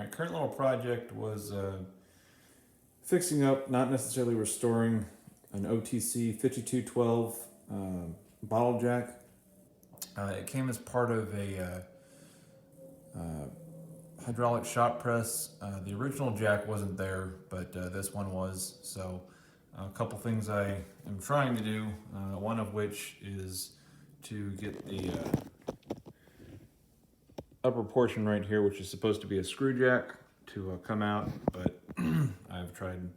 Alright, current little project was fixing up, not necessarily restoring, an OTC 5212 bottle jack. It came as part of a hydraulic shot press. The original jack wasn't there, but this one was. So a couple things I am trying to do, one of which is to get the upper portion right here, which is supposed to be a screw jack, to come out, but I've tried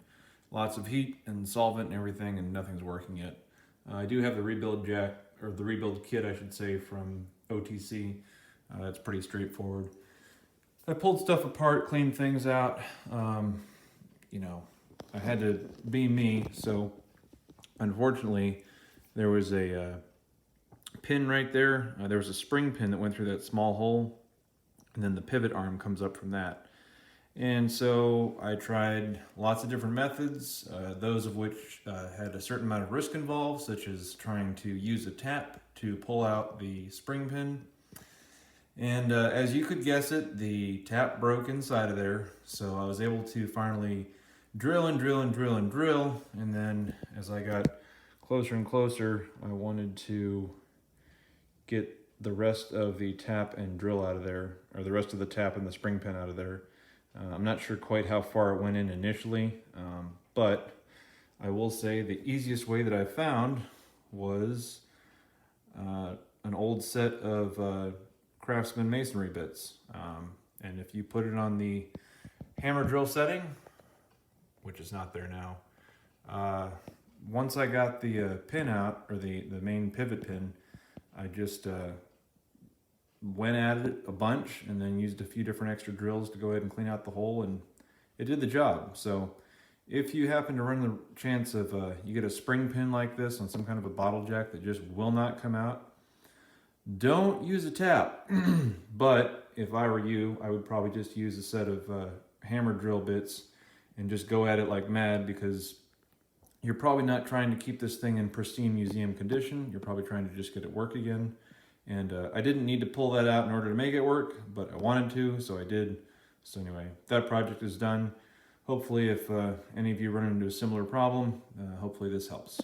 lots of heat and solvent and everything, and nothing's working yet. I do have the rebuild jack, or the rebuild kit, I should say, from OTC. It's pretty straightforward. I pulled stuff apart, cleaned things out. You know, I had to be me, so unfortunately, there was a pin right there. There was a spring pin that went through that small hole, and then the pivot arm comes up from that. And so I tried lots of different methods, those of which had a certain amount of risk involved, such as trying to use a tap to pull out the spring pin. And as you could guess it, the tap broke inside of there, so I was able to finally drill and drill and drill and drill, and then as I got closer and closer, I wanted to get the rest of the tap and drill out of there, or the rest of the tap and the spring pin out of there. I'm not sure quite how far it went in initially, but I will say the easiest way that I found was an old set of Craftsman masonry bits. And if you put it on the hammer drill setting, which is not there now, once I got the pin out, or the main pivot pin, I just went at it a bunch and then used a few different extra drills to go ahead and clean out the hole, and it did the job. So if you happen to run the chance of you get a spring pin like this on some kind of a bottle jack that just will not come out, don't use a tap. But if I were you, I would probably just use a set of hammer drill bits and just go at it like mad, because you're probably not trying to keep this thing in pristine museum condition. You're probably trying to just get it work again. And I didn't need to pull that out in order to make it work, but I wanted to, so I did. So anyway, that project is done. Hopefully, if any of you run into a similar problem, hopefully this helps.